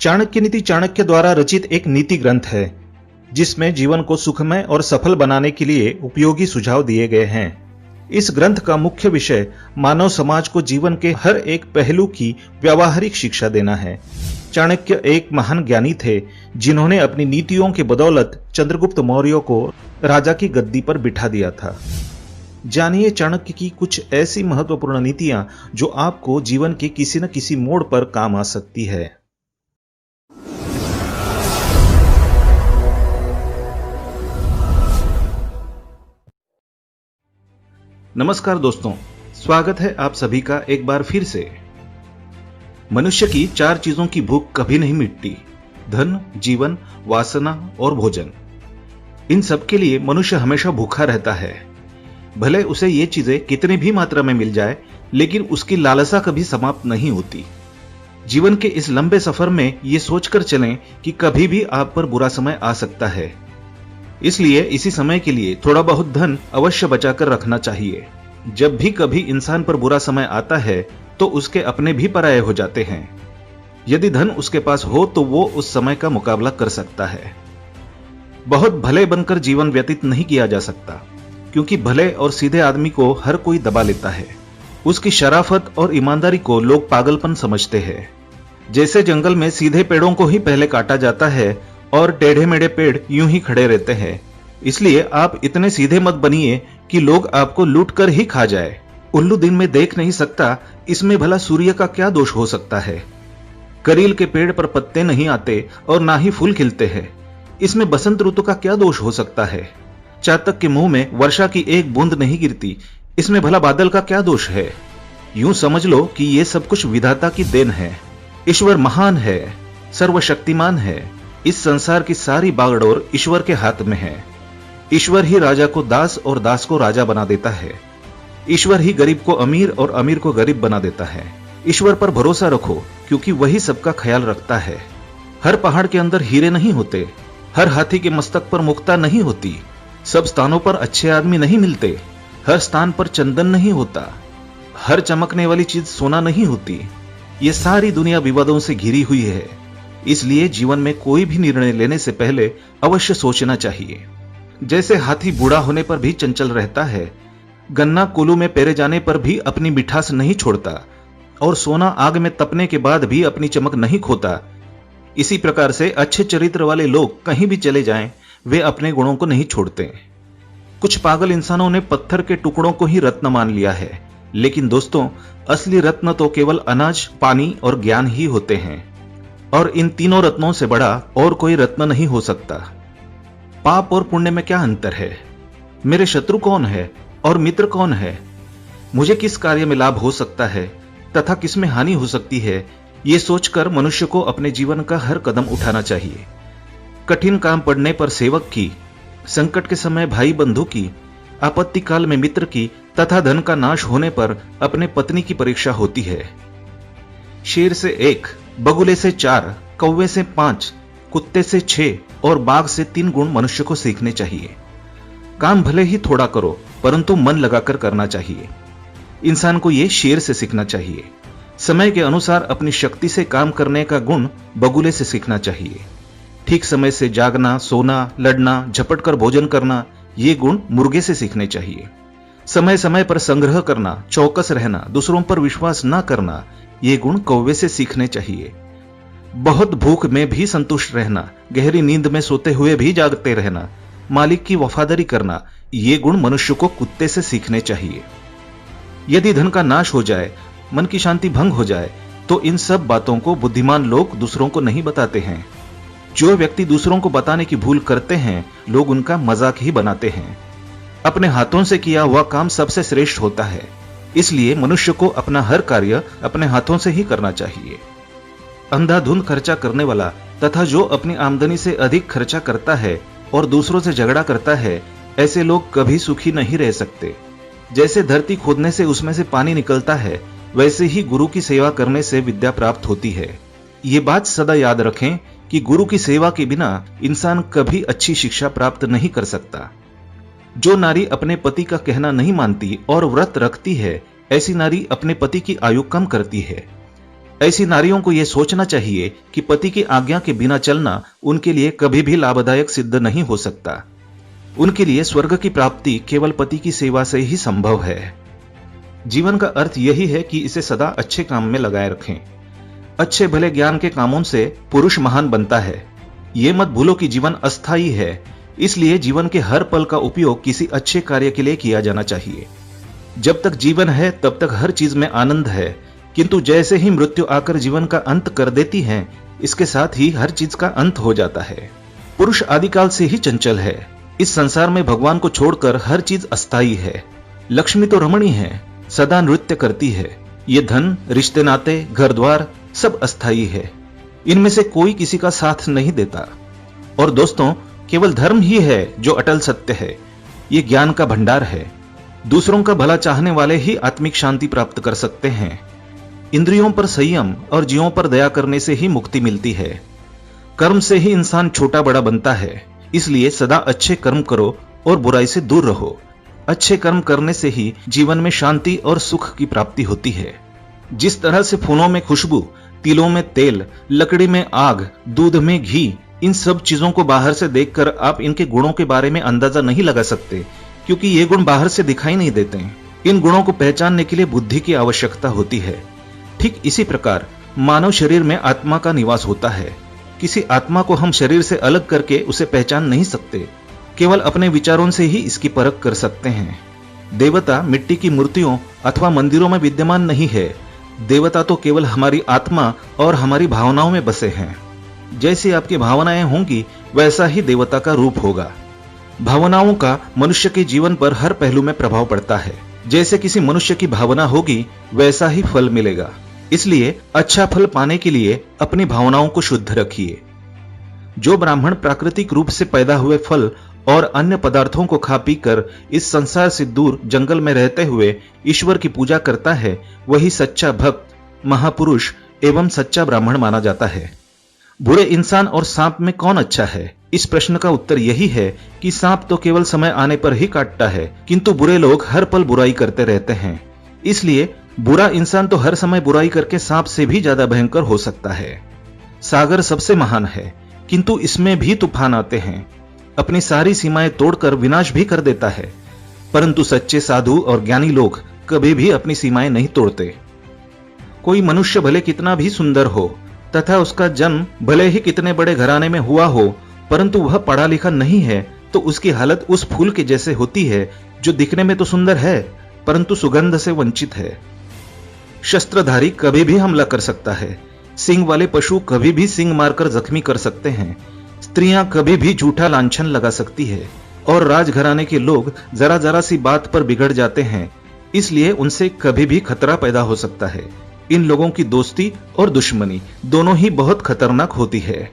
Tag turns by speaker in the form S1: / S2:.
S1: चाणक्य नीति चाणक्य द्वारा रचित एक नीति ग्रंथ है जिसमें जीवन को सुखमय और सफल बनाने के लिए उपयोगी सुझाव दिए गए हैं। इस ग्रंथ का मुख्य विषय मानव समाज को जीवन के हर एक पहलू की व्यावहारिक शिक्षा देना है। चाणक्य एक महान ज्ञानी थे जिन्होंने अपनी नीतियों के बदौलत चंद्रगुप्त मौर्य को राजा की गद्दी पर बिठा दिया था। जानिए चाणक्य की कुछ ऐसी महत्वपूर्ण नीतियां जो आपको जीवन के किसी न किसी मोड़ पर काम आ सकती है। नमस्कार दोस्तों, स्वागत है आप सभी का एक बार फिर से। मनुष्य की 4 चीजों की भूख कभी नहीं मिटती: धन, जीवन, वासना और भोजन। इन सब के लिए मनुष्य हमेशा भूखा रहता है। भले उसे ये चीजें कितनी भी मात्रा में मिल जाए, लेकिन उसकी लालसा कभी समाप्त नहीं होती। जीवन के इस लंबे सफर में ये सोचकर चलें कि कभी भी आप पर बुरा समय आ सकता है, इसलिए इसी समय के लिए थोड़ा बहुत धन अवश्य बचाकर रखना चाहिए। जब भी कभी इंसान पर बुरा समय आता है तो उसके अपने भी पराये हो जाते हैं। यदि धन उसके पास हो तो वो उस समय का मुकाबला कर सकता है। बहुत भले बनकर जीवन व्यतीत नहीं किया जा सकता, क्योंकि भले और सीधे आदमी को हर कोई दबा लेता है। उसकी शराफत और ईमानदारी को लोग पागलपन समझते हैं। जैसे जंगल में सीधे पेड़ों को ही पहले काटा जाता है और टेढ़े मेढ़े पेड़ यूं ही खड़े रहते हैं। इसलिए आप इतने सीधे मत बनिए कि लोग आपको लूट कर ही खा जाए। उल्लू दिन में देख नहीं सकता, इसमें भला सूर्य का क्या दोष हो सकता है। करील के पेड़ पर पत्ते नहीं आते और ना ही फूल खिलते हैं, इसमें बसंत ऋतु का क्या दोष हो सकता है। चातक के मुंह में वर्षा की एक बूंद नहीं गिरती, इसमें भला बादल का क्या दोष है। यूं समझ लो कि ये सब कुछ विधाता की देन है। ईश्वर महान है, सर्वशक्तिमान है। इस संसार की सारी बागडोर ईश्वर के हाथ में है। ईश्वर ही राजा को दास और दास को राजा बना देता है। ईश्वर ही गरीब को अमीर और अमीर को गरीब बना देता है। ईश्वर पर भरोसा रखो, क्योंकि वही सबका ख्याल रखता है। हर पहाड़ के अंदर हीरे नहीं होते, हर हाथी के मस्तक पर मुक्ता नहीं होती, सब स्थानों पर अच्छे आदमी नहीं मिलते, हर स्थान पर चंदन नहीं होता, हर चमकने वाली चीज सोना नहीं होती। ये सारी दुनिया विवादों से घिरी हुई है। इसलिए जीवन में कोई भी निर्णय लेने से पहले अवश्य सोचना चाहिए। जैसे हाथी बूढ़ा होने पर भी चंचल रहता है, गन्ना कोल्हू में पेरे जाने पर भी अपनी मिठास नहीं छोड़ता, और सोना आग में तपने के बाद भी अपनी चमक नहीं खोता, इसी प्रकार से अच्छे चरित्र वाले लोग कहीं भी चले जाएं, वे अपने गुणों को नहीं छोड़ते। कुछ पागल इंसानों ने पत्थर के टुकड़ों को ही रत्न मान लिया है, लेकिन दोस्तों, असली रत्न तो केवल अनाज, पानी और ज्ञान ही होते हैं, और इन तीनों रत्नों से बड़ा और कोई रत्न नहीं हो सकता। पाप और पुण्य में क्या अंतर है? मेरे शत्रु कौन है और मित्र कौन है? मुझे किस कार्य में लाभ हो सकता है तथा किसमें हानि हो सकती है, ये सोचकर मनुष्य को अपने जीवन का हर कदम उठाना चाहिए। कठिन काम पड़ने पर सेवक की, संकट के समय भाई बंधु की, आपत्ति काल में मित्र की तथा धन का नाश होने पर अपने पत्नी की परीक्षा होती है। शेर से 1, बगुले से 4, कौवे से 5, कुत्ते से 6 और बाघ से 3 गुण मनुष्य को सीखने चाहिए। काम भले ही थोड़ा करो, परंतु मन लगाकर करना चाहिए। इंसान को यह शेर से सीखना चाहिए। समय के अनुसार अपनी शक्ति से काम करने का गुण बगुले से सीखना चाहिए। ठीक समय से जागना, सोना, लड़ना, झपट कर भोजन करना, ये गुण मुर्गे से सीखने चाहिए। समय समय पर संग्रह करना, चौकस रहना, दूसरों पर विश्वास न करना, ये गुण कौवे से सीखने चाहिए। बहुत भूख में भी संतुष्ट रहना, गहरी नींद में सोते हुए भी जागते रहना, मालिक की वफादारी करना, ये गुण मनुष्य को कुत्ते से सीखने चाहिए। यदि धन का नाश हो जाए, मन की शांति भंग हो जाए, तो इन सब बातों को बुद्धिमान लोग दूसरों को नहीं बताते हैं। जो व्यक्ति दूसरों को बताने की भूल करते हैं, लोग उनका मजाक ही बनाते हैं। अपने हाथों से किया हुआ काम सबसे श्रेष्ठ होता है, इसलिए मनुष्य को अपना हर कार्य अपने हाथों से ही करना चाहिए। अंधाधुंध खर्चा करने वाला तथा जो अपनी आमदनी से अधिक खर्चा करता है और दूसरों से झगड़ा करता है, ऐसे लोग कभी सुखी नहीं रह सकते। जैसे धरती खोदने से उसमें से पानी निकलता है, वैसे ही गुरु की सेवा करने से विद्या प्राप्त होती है। ये बात सदा याद रखें कि गुरु की सेवा के बिना इंसान कभी अच्छी शिक्षा प्राप्त नहीं कर सकता। जो नारी अपने पति का कहना नहीं मानती और व्रत रखती है, ऐसी नारी अपने पति की आयु कम करती है। ऐसी नारियों को यह सोचना चाहिए कि पति की आज्ञा के बिना चलना उनके लिए कभी भी लाभदायक सिद्ध नहीं हो सकता। उनके लिए स्वर्ग की प्राप्ति केवल पति की सेवा से ही संभव है। जीवन का अर्थ यही है कि इसे सदा अच्छे काम में लगाए रखें। अच्छे भले ज्ञान के कामों से पुरुष महान बनता है। ये मत भूलो कि जीवन अस्थायी है, इसलिए जीवन के हर पल का उपयोग किसी अच्छे कार्य के लिए किया जाना चाहिए। जब तक जीवन है तब तक हर चीज में आनंद है, किंतु जैसे ही मृत्यु आकर जीवन का अंत कर देती है, इसके साथ ही हर चीज का अंत हो जाता है। पुरुष आदिकाल से ही चंचल है। इस संसार में भगवान को छोड़कर हर चीज अस्थायी है। लक्ष्मी तो रमणी है, सदा नृत्य करती है। ये धन, रिश्ते नाते, घर द्वार सब अस्थायी है। इनमें से कोई किसी का साथ नहीं देता। और दोस्तों, केवल धर्म ही है जो अटल सत्य है। ये ज्ञान का भंडार है। दूसरों का भला चाहने वाले ही आत्मिक शांति प्राप्त कर सकते हैं। इंद्रियों पर संयम और जीवों पर दया करने से ही मुक्ति मिलती है। कर्म से ही इंसान छोटा बड़ा बनता है। इसलिए सदा अच्छे कर्म करो और बुराई से दूर रहो। अच्छे कर्म करने से ही जीवन में शांति और सुख की प्राप्ति होती है। जिस तरह से फूलों में खुशबू, तिलों में तेल, लकड़ी में आग, दूध में घी, इन सब चीजों को बाहर से देखकर आप इनके गुणों के बारे में अंदाजा नहीं लगा सकते, क्योंकि ये गुण बाहर से दिखाई नहीं देते। इन गुणों को पहचानने के लिए बुद्धि की आवश्यकता होती है। ठीक इसी प्रकार मानव शरीर में आत्मा का निवास होता है। किसी आत्मा को हम शरीर से अलग करके उसे पहचान नहीं सकते, केवल अपने विचारों से ही इसकी परख कर सकते हैं। देवता मिट्टी की मूर्तियों अथवा मंदिरों में विद्यमान नहीं है। देवता तो केवल हमारी आत्मा और हमारी भावनाओं में बसे हैं। जैसी आपकी भावनाएं होंगी वैसा ही देवता का रूप होगा। भावनाओं का मनुष्य के जीवन पर हर पहलू में प्रभाव पड़ता है। जैसे किसी मनुष्य की भावना होगी वैसा ही फल मिलेगा। इसलिए अच्छा फल पाने के लिए अपनी भावनाओं को शुद्ध रखिए। जो ब्राह्मण प्राकृतिक रूप से पैदा हुए फल और अन्य पदार्थों को खा पीकर इस संसार से दूर जंगल में रहते हुए ईश्वर की पूजा करता है, वही सच्चा भक्त, महापुरुष एवं सच्चा ब्राह्मण माना जाता है। बुरे इंसान और सांप में कौन अच्छा है? इस प्रश्न का उत्तर यही है कि सांप तो केवल समय आने पर ही काटता है, किंतु बुरे लोग हर पल बुराई करते रहते हैं। इसलिए बुरा इंसान तो हर समय बुराई करके सांप से भी ज्यादा भयंकर हो सकता है। सागर सबसे महान है, किंतु इसमें भी तूफान आते हैं। अपनी सारी सीमाएं तोड़कर विनाश भी कर देता है, परंतु सच्चे साधु और ज्ञानी लोग कभी भी अपनी सीमाएं नहीं तोड़ते। कोई मनुष्य भले कितना भी सुंदर हो तथा उसका जन्म भले ही कितने बड़े घराने में हुआ हो, परंतु वह पढ़ा लिखा नहीं है, तो उसकी हालत उस फूल के जैसे होती है जो दिखने में तो सुंदर है परंतु सुगंध से वंचित है। शस्त्रधारी कभी भी हमला कर सकता है। सिंग वाले पशु कभी भी सिंग मारकर जख्मी कर सकते हैं। स्त्रियां कभी भी झूठा लांछन लगा सकती है और राजघराने के लोग जरा जरा सी बात पर बिगड़ जाते हैं। इसलिए उनसे कभी भी खतरा पैदा हो सकता है। इन लोगों की दोस्ती और दुश्मनी दोनों ही बहुत खतरनाक होती है।